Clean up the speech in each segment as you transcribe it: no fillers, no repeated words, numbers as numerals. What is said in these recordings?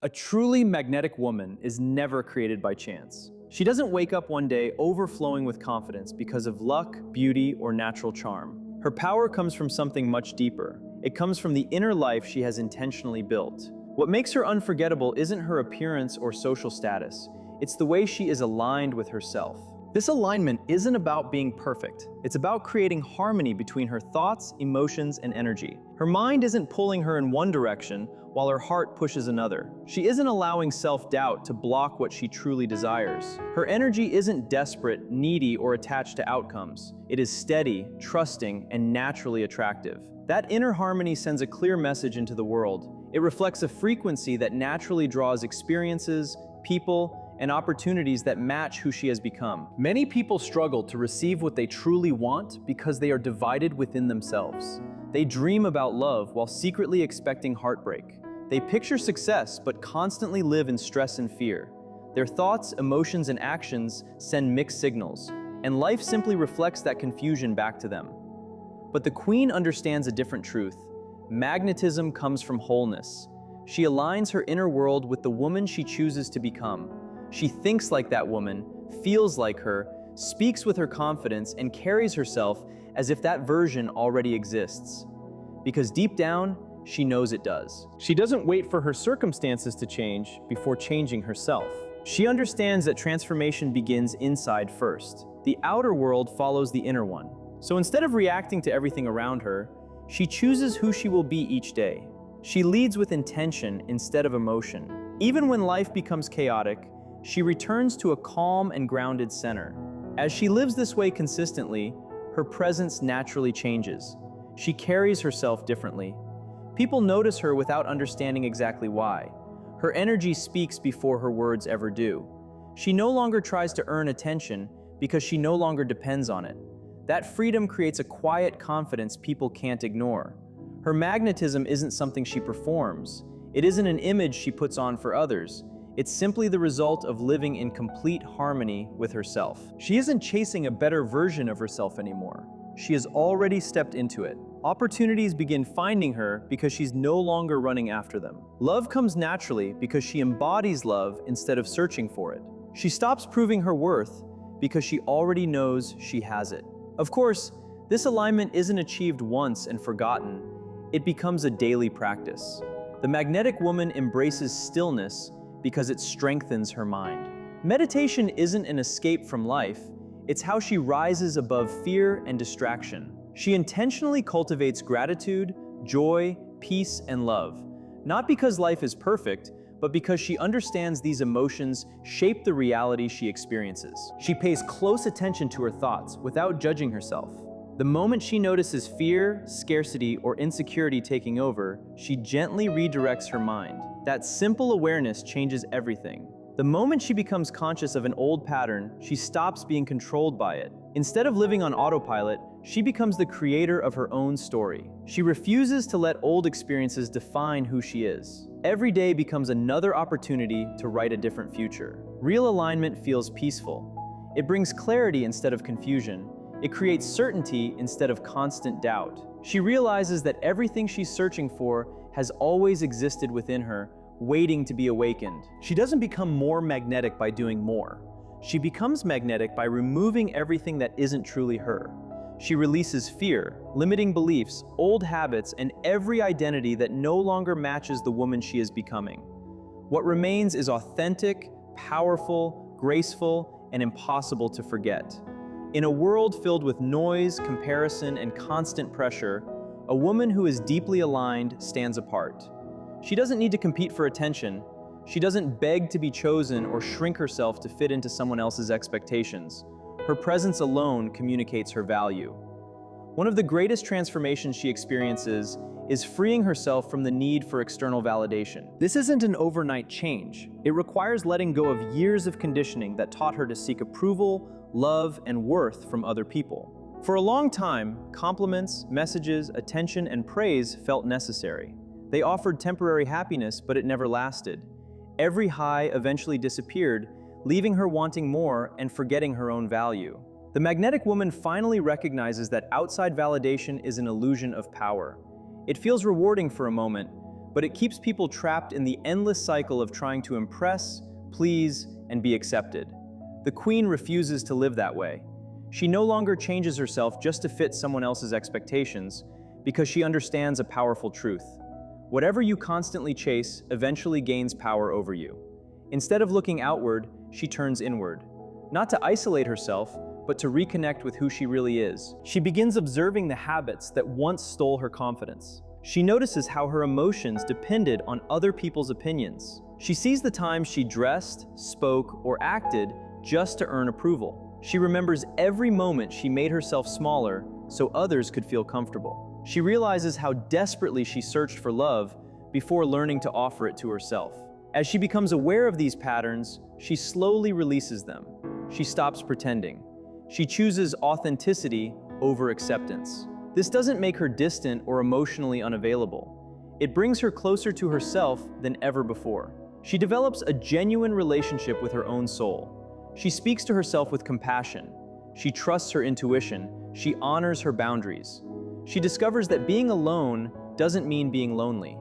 A truly magnetic woman is never created by chance. She doesn't wake up one day overflowing with confidence because of luck, beauty, or natural charm. Her power comes from something much deeper. It comes from the inner life she has intentionally built. What makes her unforgettable isn't her appearance or social status. It's the way she is aligned with herself. This alignment isn't about being perfect. It's about creating harmony between her thoughts, emotions, and energy. Her mind isn't pulling her in one direction while her heart pushes another. She isn't allowing self-doubt to block what she truly desires. Her energy isn't desperate, needy, or attached to outcomes. It is steady, trusting, and naturally attractive. That inner harmony sends a clear message into the world. It reflects a frequency that naturally draws experiences, people, and opportunities that match who she has become. Many people struggle to receive what they truly want because they are divided within themselves. They dream about love while secretly expecting heartbreak. They picture success but constantly live in stress and fear. Their thoughts, emotions, and actions send mixed signals, and life simply reflects that confusion back to them. But the Queen understands a different truth. Magnetism comes from wholeness. She aligns her inner world with the woman she chooses to become. She thinks like that woman, feels like her, speaks with her confidence, and carries herself as if that version already exists. Because deep down, she knows it does. She doesn't wait for her circumstances to change before changing herself. She understands that transformation begins inside first. The outer world follows the inner one. So instead of reacting to everything around her, she chooses who she will be each day. She leads with intention instead of emotion. Even when life becomes chaotic, she returns to a calm and grounded center. As she lives this way consistently, her presence naturally changes. She carries herself differently. People notice her without understanding exactly why. Her energy speaks before her words ever do. She no longer tries to earn attention because she no longer depends on it. That freedom creates a quiet confidence people can't ignore. Her magnetism isn't something she performs. It isn't an image she puts on for others. It's simply the result of living in complete harmony with herself. She isn't chasing a better version of herself anymore. She has already stepped into it. Opportunities begin finding her because she's no longer running after them. Love comes naturally because she embodies love instead of searching for it. She stops proving her worth because she already knows she has it. Of course, this alignment isn't achieved once and forgotten. It becomes a daily practice. The magnetic woman embraces stillness because it strengthens her mind. Meditation isn't an escape from life, it's how she rises above fear and distraction. She intentionally cultivates gratitude, joy, peace, and love, not because life is perfect, but because she understands these emotions shape the reality she experiences. She pays close attention to her thoughts without judging herself. The moment she notices fear, scarcity, or insecurity taking over, she gently redirects her mind. That simple awareness changes everything. The moment she becomes conscious of an old pattern, she stops being controlled by it. Instead of living on autopilot, she becomes the creator of her own story. She refuses to let old experiences define who she is. Every day becomes another opportunity to write a different future. Real alignment feels peaceful. It brings clarity instead of confusion. It creates certainty instead of constant doubt. She realizes that everything she's searching for has always existed within her, waiting to be awakened. She doesn't become more magnetic by doing more. She becomes magnetic by removing everything that isn't truly her. She releases fear, limiting beliefs, old habits, and every identity that no longer matches the woman she is becoming. What remains is authentic, powerful, graceful, and impossible to forget. In a world filled with noise, comparison, and constant pressure, a woman who is deeply aligned stands apart. She doesn't need to compete for attention. She doesn't beg to be chosen or shrink herself to fit into someone else's expectations. Her presence alone communicates her value. One of the greatest transformations she experiences is freeing herself from the need for external validation. This isn't an overnight change. It requires letting go of years of conditioning that taught her to seek approval, love, and worth from other people. For a long time, compliments, messages, attention, and praise felt necessary. They offered temporary happiness, but it never lasted. Every high eventually disappeared, leaving her wanting more and forgetting her own value. The magnetic woman finally recognizes that outside validation is an illusion of power. It feels rewarding for a moment, but it keeps people trapped in the endless cycle of trying to impress, please, and be accepted. The queen refuses to live that way. She no longer changes herself just to fit someone else's expectations, because she understands a powerful truth. Whatever you constantly chase eventually gains power over you. Instead of looking outward, she turns inward. Not to isolate herself, but to reconnect with who she really is. She begins observing the habits that once stole her confidence. She notices how her emotions depended on other people's opinions. She sees the times she dressed, spoke, or acted just to earn approval. She remembers every moment she made herself smaller so others could feel comfortable. She realizes how desperately she searched for love before learning to offer it to herself. As she becomes aware of these patterns, she slowly releases them. She stops pretending. She chooses authenticity over acceptance. This doesn't make her distant or emotionally unavailable. It brings her closer to herself than ever before. She develops a genuine relationship with her own soul. She speaks to herself with compassion. She trusts her intuition. She honors her boundaries. She discovers that being alone doesn't mean being lonely.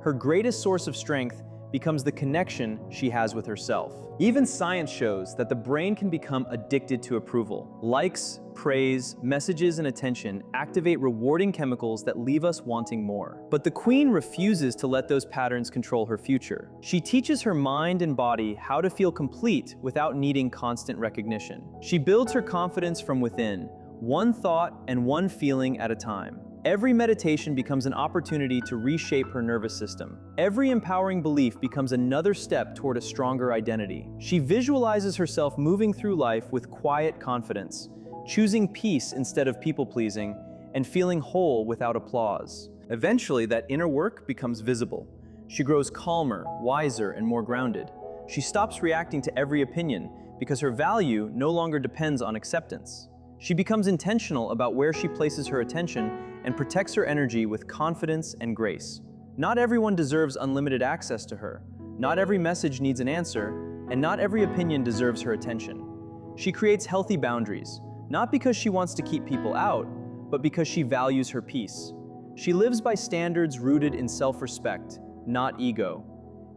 Her greatest source of strength becomes the connection she has with herself. Even science shows that the brain can become addicted to approval. Likes, praise, messages, and attention activate rewarding chemicals that leave us wanting more. But the queen refuses to let those patterns control her future. She teaches her mind and body how to feel complete without needing constant recognition. She builds her confidence from within, one thought and one feeling at a time. Every meditation becomes an opportunity to reshape her nervous system. Every empowering belief becomes another step toward a stronger identity. She visualizes herself moving through life with quiet confidence, choosing peace instead of people-pleasing, and feeling whole without applause. Eventually, that inner work becomes visible. She grows calmer, wiser, and more grounded. She stops reacting to every opinion because her value no longer depends on acceptance. She becomes intentional about where she places her attention and protects her energy with confidence and grace. Not everyone deserves unlimited access to her. Not every message needs an answer, and not every opinion deserves her attention. She creates healthy boundaries, not because she wants to keep people out, but because she values her peace. She lives by standards rooted in self-respect, not ego.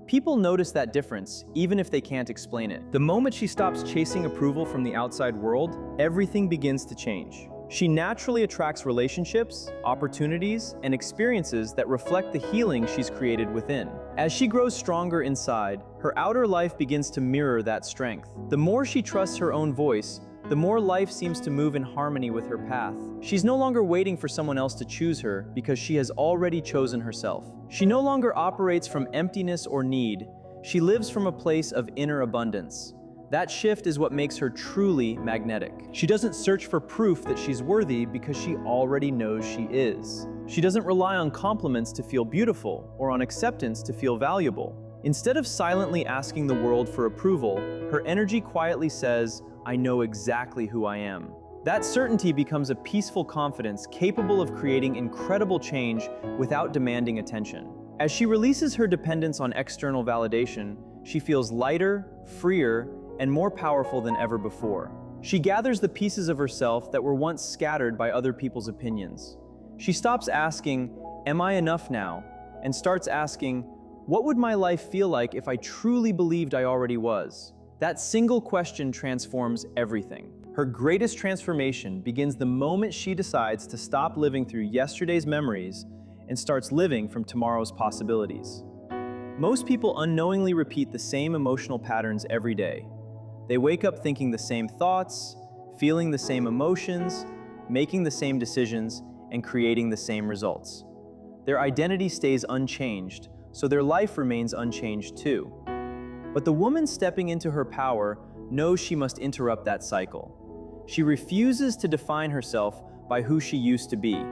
People notice that difference, even if they can't explain it. The moment she stops chasing approval from the outside world, everything begins to change. She naturally attracts relationships, opportunities, and experiences that reflect the healing she's created within. As she grows stronger inside, her outer life begins to mirror that strength. The more she trusts her own voice, the more life seems to move in harmony with her path. She's no longer waiting for someone else to choose her because she has already chosen herself. She no longer operates from emptiness or need. She lives from a place of inner abundance. That shift is what makes her truly magnetic. She doesn't search for proof that she's worthy because she already knows she is. She doesn't rely on compliments to feel beautiful or on acceptance to feel valuable. Instead of silently asking the world for approval, her energy quietly says, "I know exactly who I am." That certainty becomes a peaceful confidence capable of creating incredible change without demanding attention. As she releases her dependence on external validation, she feels lighter, freer, and more powerful than ever before. She gathers the pieces of herself that were once scattered by other people's opinions. She stops asking, "Am I enough now?" and starts asking, "What would my life feel like if I truly believed I already was?" That single question transforms everything. Her greatest transformation begins the moment she decides to stop living through yesterday's memories and starts living from tomorrow's possibilities. Most people unknowingly repeat the same emotional patterns every day. They wake up thinking the same thoughts, feeling the same emotions, making the same decisions, and creating the same results. Their identity stays unchanged, so their life remains unchanged too. But the woman stepping into her power knows she must interrupt that cycle. She refuses to define herself by who she used to be.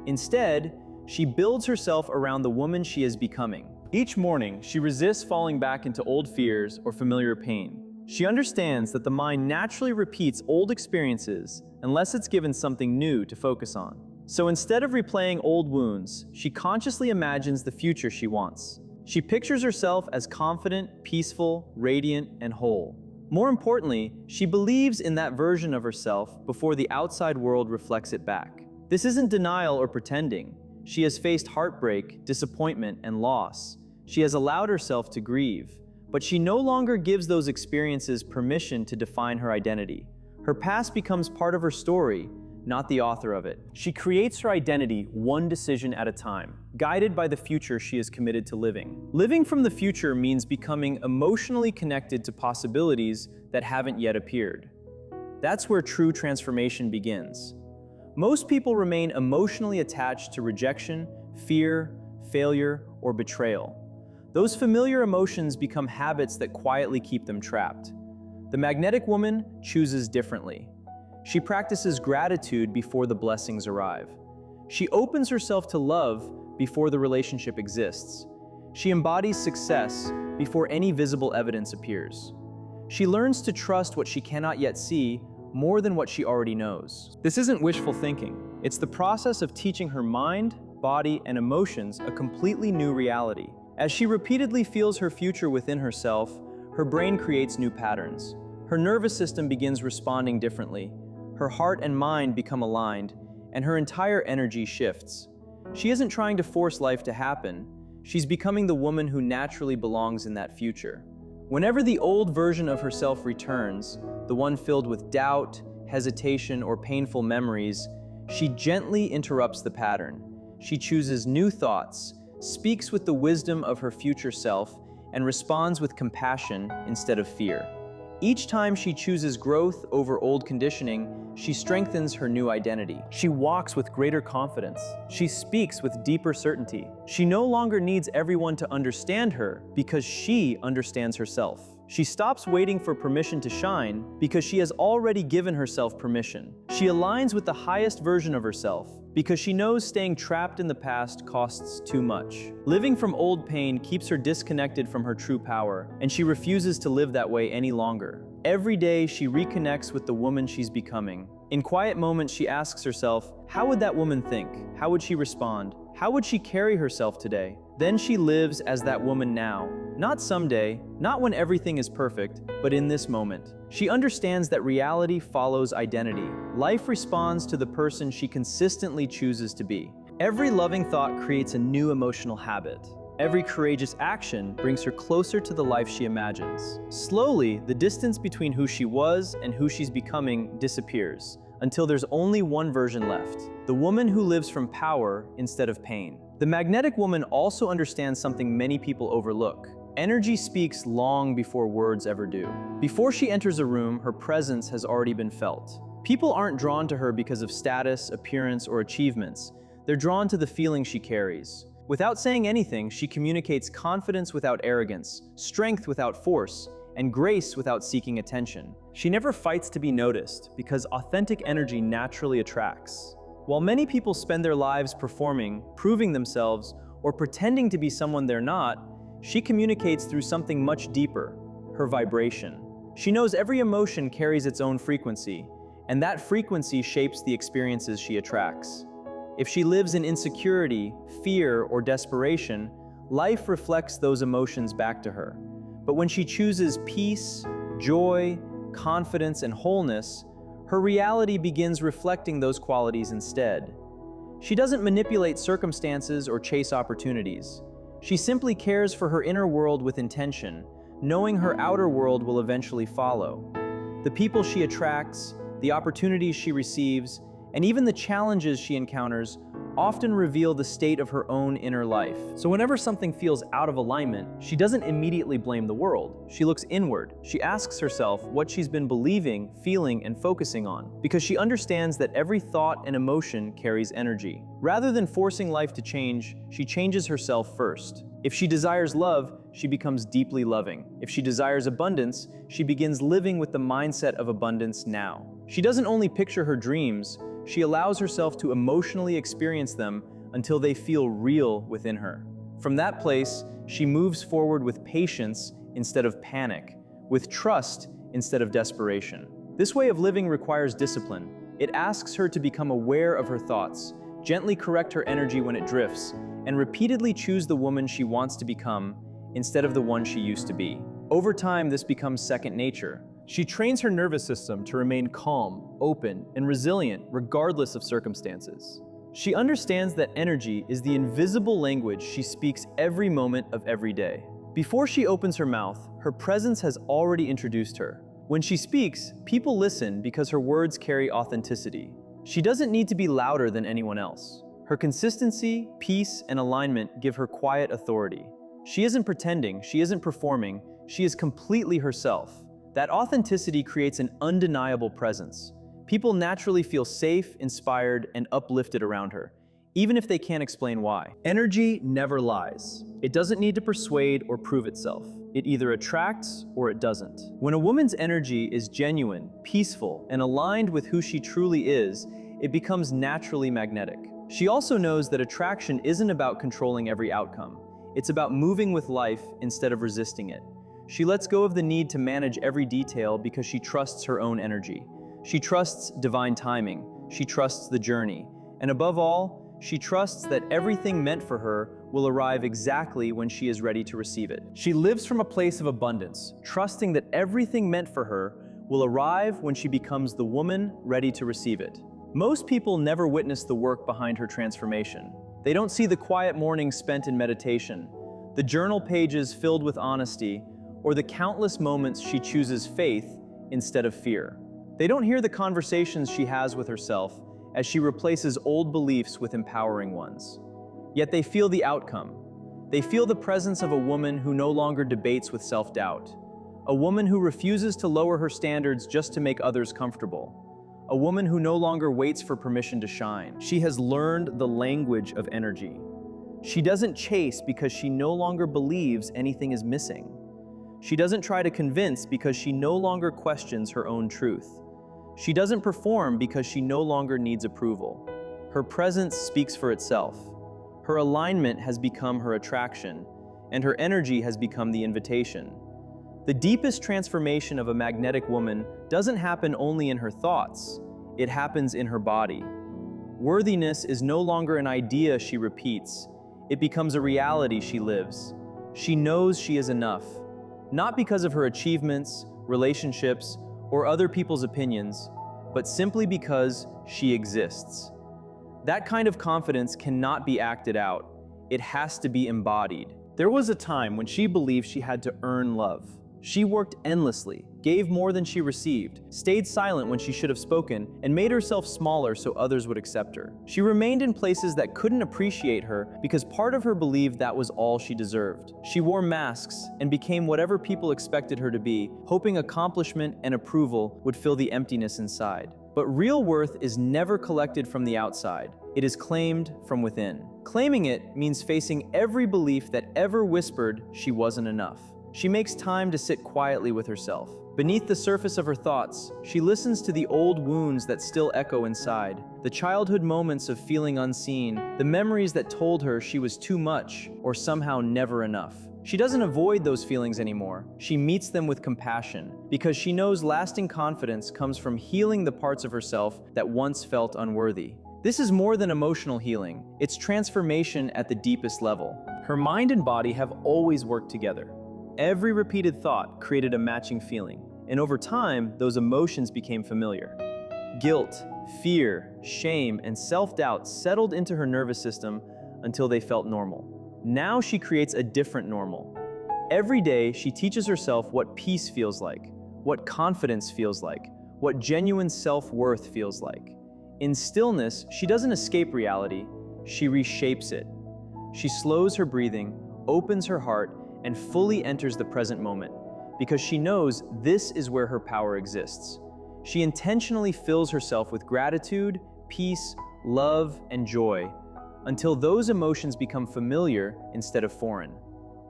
Instead, she builds herself around the woman she is becoming. Each morning, she resists falling back into old fears or familiar pain. She understands that the mind naturally repeats old experiences unless it's given something new to focus on. So instead of replaying old wounds, she consciously imagines the future she wants. She pictures herself as confident, peaceful, radiant, and whole. More importantly, she believes in that version of herself before the outside world reflects it back. This isn't denial or pretending. She has faced heartbreak, disappointment, and loss. She has allowed herself to grieve, but she no longer gives those experiences permission to define her identity. Her past becomes part of her story, not the author of it. She creates her identity one decision at a time, guided by the future she is committed to living. Living from the future means becoming emotionally connected to possibilities that haven't yet appeared. That's where true transformation begins. Most people remain emotionally attached to rejection, fear, failure, or betrayal. Those familiar emotions become habits that quietly keep them trapped. The magnetic woman chooses differently. She practices gratitude before the blessings arrive. She opens herself to love before the relationship exists. She embodies success before any visible evidence appears. She learns to trust what she cannot yet see more than what she already knows. This isn't wishful thinking. It's the process of teaching her mind, body, and emotions a completely new reality. As she repeatedly feels her future within herself, her brain creates new patterns. Her nervous system begins responding differently. Her heart and mind become aligned, and her entire energy shifts. She isn't trying to force life to happen. She's becoming the woman who naturally belongs in that future. Whenever the old version of herself returns, the one filled with doubt, hesitation, or painful memories, she gently interrupts the pattern. She chooses new thoughts, speaks with the wisdom of her future self, and responds with compassion instead of fear. Each time she chooses growth over old conditioning, she strengthens her new identity. She walks with greater confidence. She speaks with deeper certainty. She no longer needs everyone to understand her because she understands herself. She stops waiting for permission to shine because she has already given herself permission. She aligns with the highest version of herself because she knows staying trapped in the past costs too much. Living from old pain keeps her disconnected from her true power, and she refuses to live that way any longer. Every day, she reconnects with the woman she's becoming. In quiet moments, she asks herself, how would that woman think? How would she respond? How would she carry herself today? Then she lives as that woman now. Not someday, not when everything is perfect, but in this moment. She understands that reality follows identity. Life responds to the person she consistently chooses to be. Every loving thought creates a new emotional habit. Every courageous action brings her closer to the life she imagines. Slowly, the distance between who she was and who she's becoming disappears, until there's only one version left, the woman who lives from power instead of pain. The magnetic woman also understands something many people overlook. Energy speaks long before words ever do. Before she enters a room, her presence has already been felt. People aren't drawn to her because of status, appearance, or achievements. They're drawn to the feeling she carries. Without saying anything, she communicates confidence without arrogance, strength without force, and grace without seeking attention. She never fights to be noticed because authentic energy naturally attracts. While many people spend their lives performing, proving themselves, or pretending to be someone they're not, she communicates through something much deeper, her vibration. She knows every emotion carries its own frequency, and that frequency shapes the experiences she attracts. If she lives in insecurity, fear, or desperation, life reflects those emotions back to her. But when she chooses peace, joy, confidence, and wholeness, her reality begins reflecting those qualities instead. She doesn't manipulate circumstances or chase opportunities. She simply cares for her inner world with intention, knowing her outer world will eventually follow. The people she attracts, the opportunities she receives, and even the challenges she encounters often reveal the state of her own inner life. So whenever something feels out of alignment, she doesn't immediately blame the world. She looks inward. She asks herself what she's been believing, feeling, and focusing on, because she understands that every thought and emotion carries energy. Rather than forcing life to change, she changes herself first. If she desires love, she becomes deeply loving. If she desires abundance, she begins living with the mindset of abundance now. She doesn't only picture her dreams, she allows herself to emotionally experience them until they feel real within her. From that place, she moves forward with patience instead of panic, with trust instead of desperation. This way of living requires discipline. It asks her to become aware of her thoughts, gently correct her energy when it drifts, and repeatedly choose the woman she wants to become instead of the one she used to be. Over time, this becomes second nature. She trains her nervous system to remain calm, open, and resilient regardless of circumstances. She understands that energy is the invisible language she speaks every moment of every day. Before she opens her mouth, her presence has already introduced her. When she speaks, people listen because her words carry authenticity. She doesn't need to be louder than anyone else. Her consistency, peace, and alignment give her quiet authority. She isn't pretending, she isn't performing, she is completely herself. That authenticity creates an undeniable presence. People naturally feel safe, inspired, and uplifted around her, even if they can't explain why. Energy never lies. It doesn't need to persuade or prove itself. It either attracts or it doesn't. When a woman's energy is genuine, peaceful, and aligned with who she truly is, it becomes naturally magnetic. She also knows that attraction isn't about controlling every outcome. It's about moving with life instead of resisting it. She lets go of the need to manage every detail because she trusts her own energy. She trusts divine timing. She trusts the journey. And above all, she trusts that everything meant for her will arrive exactly when she is ready to receive it. She lives from a place of abundance, trusting that everything meant for her will arrive when she becomes the woman ready to receive it. Most people never witness the work behind her transformation. They don't see the quiet mornings spent in meditation, the journal pages filled with honesty, or the countless moments she chooses faith instead of fear. They don't hear the conversations she has with herself as she replaces old beliefs with empowering ones. Yet they feel the outcome. They feel the presence of a woman who no longer debates with self-doubt, a woman who refuses to lower her standards just to make others comfortable, a woman who no longer waits for permission to shine. She has learned the language of energy. She doesn't chase because she no longer believes anything is missing. She doesn't try to convince because she no longer questions her own truth. She doesn't perform because she no longer needs approval. Her presence speaks for itself. Her alignment has become her attraction, and her energy has become the invitation. The deepest transformation of a magnetic woman doesn't happen only in her thoughts, it happens in her body. Worthiness is no longer an idea she repeats, it becomes a reality she lives. She knows she is enough, not because of her achievements, relationships, or other people's opinions, but simply because she exists. That kind of confidence cannot be acted out, it has to be embodied. There was a time when she believed she had to earn love. She worked endlessly, gave more than she received, stayed silent when she should have spoken, and made herself smaller so others would accept her. She remained in places that couldn't appreciate her because part of her believed that was all she deserved. She wore masks and became whatever people expected her to be, hoping accomplishment and approval would fill the emptiness inside. But real worth is never collected from the outside. It is claimed from within. Claiming it means facing every belief that ever whispered she wasn't enough. She makes time to sit quietly with herself. Beneath the surface of her thoughts, she listens to the old wounds that still echo inside, the childhood moments of feeling unseen, the memories that told her she was too much or somehow never enough. She doesn't avoid those feelings anymore. She meets them with compassion because she knows lasting confidence comes from healing the parts of herself that once felt unworthy. This is more than emotional healing. It's transformation at the deepest level. Her mind and body have always worked together. Every repeated thought created a matching feeling, and over time, those emotions became familiar. Guilt, fear, shame, and self-doubt settled into her nervous system until they felt normal. Now she creates a different normal. Every day, she teaches herself what peace feels like, what confidence feels like, what genuine self-worth feels like. In stillness, she doesn't escape reality, she reshapes it. She slows her breathing, opens her heart, and fully enters the present moment, because she knows this is where her power exists. She intentionally fills herself with gratitude, peace, love, and joy, until those emotions become familiar instead of foreign.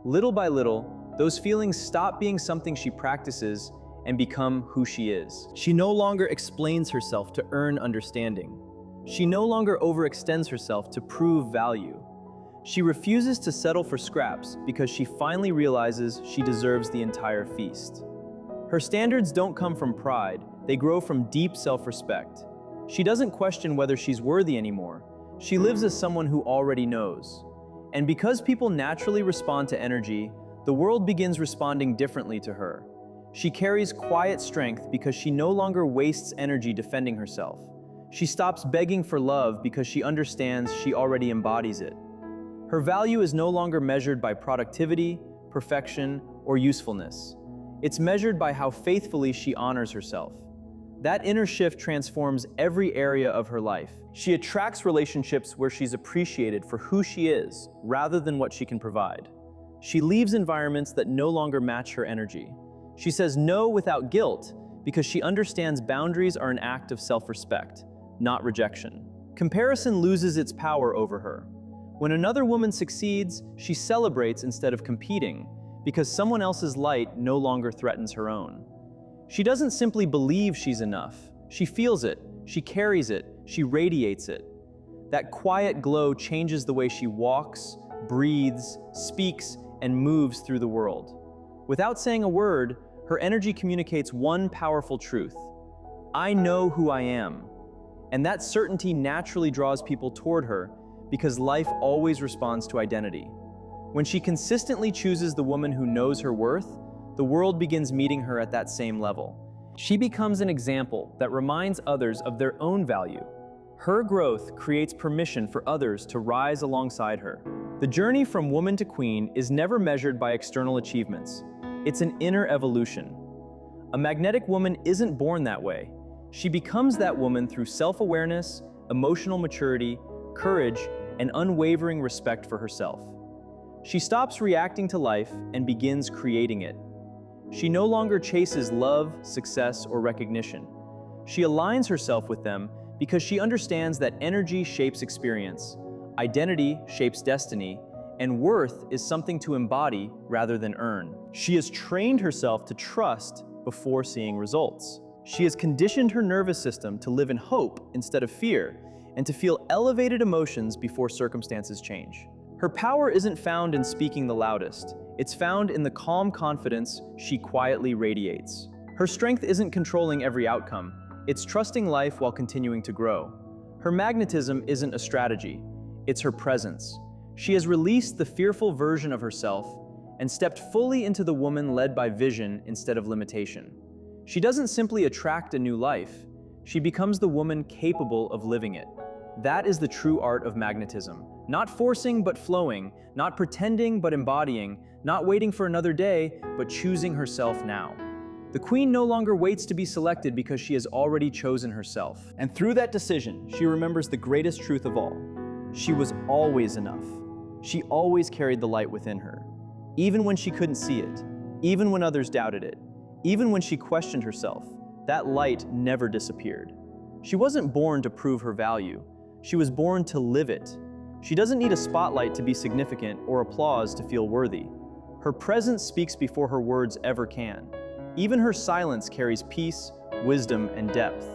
Little by little, those feelings stop being something she practices and become who she is. She no longer explains herself to earn understanding. She no longer overextends herself to prove value. She refuses to settle for scraps because she finally realizes she deserves the entire feast. Her standards don't come from pride, they grow from deep self-respect. She doesn't question whether she's worthy anymore. She lives as someone who already knows. And because people naturally respond to energy, the world begins responding differently to her. She carries quiet strength because she no longer wastes energy defending herself. She stops begging for love because she understands she already embodies it. Her value is no longer measured by productivity, perfection, or usefulness. It's measured by how faithfully she honors herself. That inner shift transforms every area of her life. She attracts relationships where she's appreciated for who she is, rather than what she can provide. She leaves environments that no longer match her energy. She says no without guilt because she understands boundaries are an act of self-respect, not rejection. Comparison loses its power over her. When another woman succeeds, she celebrates instead of competing because someone else's light no longer threatens her own. She doesn't simply believe she's enough. She feels it, she carries it, she radiates it. That quiet glow changes the way she walks, breathes, speaks, and moves through the world. Without saying a word, her energy communicates one powerful truth. I know who I am. And that certainty naturally draws people toward her because life always responds to identity. When she consistently chooses the woman who knows her worth, the world begins meeting her at that same level. She becomes an example that reminds others of their own value. Her growth creates permission for others to rise alongside her. The journey from woman to queen is never measured by external achievements. It's an inner evolution. A magnetic woman isn't born that way. She becomes that woman through self-awareness, emotional maturity, courage, and unwavering respect for herself. She stops reacting to life and begins creating it. She no longer chases love, success, or recognition. She aligns herself with them because she understands that energy shapes experience, identity shapes destiny, and worth is something to embody rather than earn. She has trained herself to trust before seeing results. She has conditioned her nervous system to live in hope instead of fear, and to feel elevated emotions before circumstances change. Her power isn't found in speaking the loudest. It's found in the calm confidence she quietly radiates. Her strength isn't controlling every outcome. It's trusting life while continuing to grow. Her magnetism isn't a strategy. It's her presence. She has released the fearful version of herself and stepped fully into the woman led by vision instead of limitation. She doesn't simply attract a new life. She becomes the woman capable of living it. That is the true art of magnetism. Not forcing but flowing, not pretending but embodying, not waiting for another day, but choosing herself now. The queen no longer waits to be selected because she has already chosen herself. And through that decision, she remembers the greatest truth of all. She was always enough. She always carried the light within her. Even when she couldn't see it, even when others doubted it, even when she questioned herself, that light never disappeared. She wasn't born to prove her value. She was born to live it. She doesn't need a spotlight to be significant or applause to feel worthy. Her presence speaks before her words ever can. Even her silence carries peace, wisdom, and depth.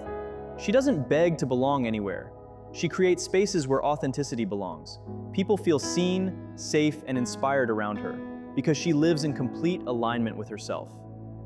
She doesn't beg to belong anywhere. She creates spaces where authenticity belongs. People feel seen, safe, and inspired around her because she lives in complete alignment with herself.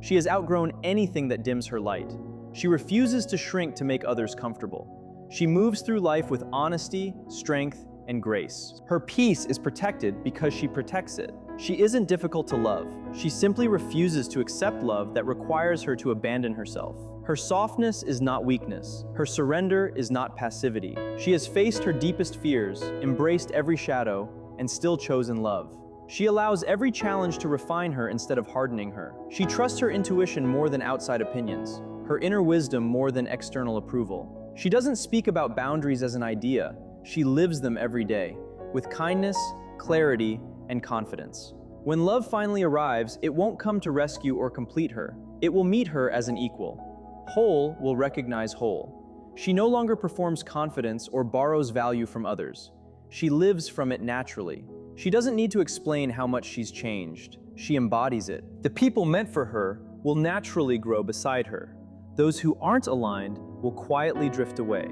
She has outgrown anything that dims her light. She refuses to shrink to make others comfortable. She moves through life with honesty, strength, and grace. Her peace is protected because she protects it. She isn't difficult to love. She simply refuses to accept love that requires her to abandon herself. Her softness is not weakness. Her surrender is not passivity. She has faced her deepest fears, embraced every shadow, and still chosen love. She allows every challenge to refine her instead of hardening her. She trusts her intuition more than outside opinions, her inner wisdom more than external approval. She doesn't speak about boundaries as an idea. She lives them every day, with kindness, clarity, and confidence. When love finally arrives, it won't come to rescue or complete her. It will meet her as an equal. Whole will recognize whole. She no longer performs confidence or borrows value from others. She lives from it naturally. She doesn't need to explain how much she's changed. She embodies it. The people meant for her will naturally grow beside her. Those who aren't aligned will quietly drift away.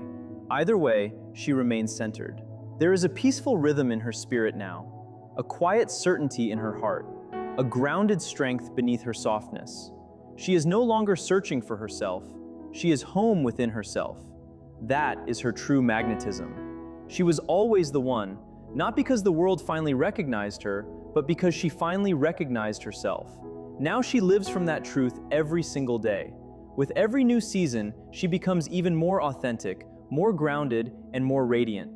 Either way, she remains centered. There is a peaceful rhythm in her spirit now, a quiet certainty in her heart, a grounded strength beneath her softness. She is no longer searching for herself. She is home within herself. That is her true magnetism. She was always the one, not because the world finally recognized her, but because she finally recognized herself. Now she lives from that truth every single day. With every new season, she becomes even more authentic, more grounded, and more radiant.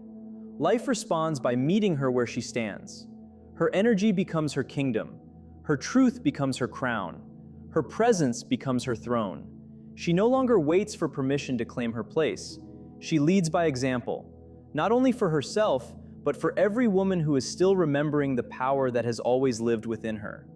Life responds by meeting her where she stands. Her energy becomes her kingdom. Her truth becomes her crown. Her presence becomes her throne. She no longer waits for permission to claim her place. She leads by example, not only for herself, but for every woman who is still remembering the power that has always lived within her.